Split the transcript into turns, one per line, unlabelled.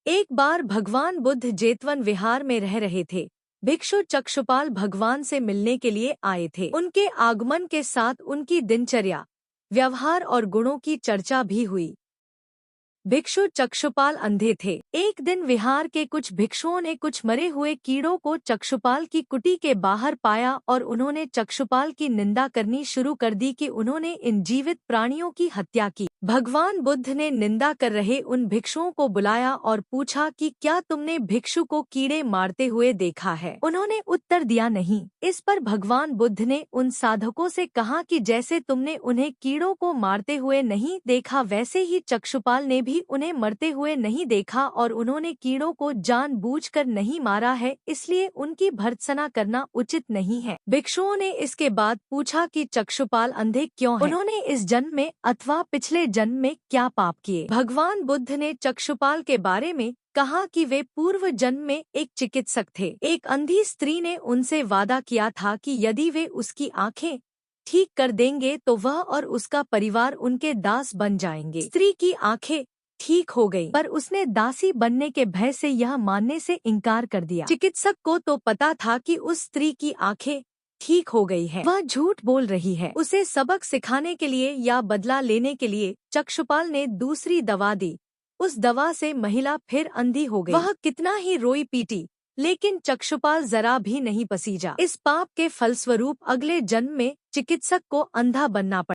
एक बार भगवान बुद्ध जेतवन विहार में रह रहे थे। भिक्षु चक्षुपाल भगवान से मिलने के लिए आए थे। उनके आगमन के साथ उनकी दिनचर्या, व्यवहार और गुणों की चर्चा भी हुई। भिक्षु चक्षुपाल अंधे थे। एक दिन विहार के कुछ भिक्षुओं ने कुछ मरे हुए कीड़ों को चक्षुपाल की कुटी के बाहर पाया और उन्होंने चक्षुपाल की निंदा करनी शुरू कर दी कि उन्होंने इन जीवित प्राणियों की हत्या की। भगवान बुद्ध ने निंदा कर रहे उन भिक्षुओं को बुलाया और पूछा कि क्या तुमने भिक्षु को कीड़े मारते हुए देखा है? उन्होंने उत्तर दिया नहीं। इस पर भगवान बुद्ध ने उन साधकों से कहा कि जैसे तुमने उन्हें कीड़ों को मारते हुए नहीं देखा, वैसे ही चक्षुपाल ने भी उन्हें मरते हुए नहीं देखा और उन्होंने कीड़ों को जानबूझकर नहीं मारा है, इसलिए उनकी भर्त्सना करना उचित नहीं है। भिक्षुओं ने इसके बाद पूछा कि चक्षुपाल अंधे क्यों हैं? उन्होंने इस जन्म में अथवा पिछले जन्म में क्या पाप किए? भगवान बुद्ध ने चक्षुपाल के बारे में कहा कि वे पूर्व जन्म में एक चिकित्सक थे। एक अंधी स्त्री ने उनसे वादा किया था कि यदि वे उसकी आंखें ठीक कर देंगे तो वह और उसका परिवार उनके दास बन जाएंगे। स्त्री की आंखें ठीक हो गई, पर उसने दासी बनने के भय से यह मानने से इनकार कर दिया। चिकित्सक को तो पता था कि उस स्त्री की आंखें ठीक हो गई है, वह झूठ बोल रही है। उसे सबक सिखाने के लिए या बदला लेने के लिए चक्षुपाल ने दूसरी दवा दी। उस दवा से महिला फिर अंधी हो गई। वह कितना ही रोई पीटी, लेकिन चक्षुपाल जरा भी नहीं पसीजा। इस पाप के फलस्वरूप अगले जन्म में चिकित्सक को अंधा बनना पड़ा।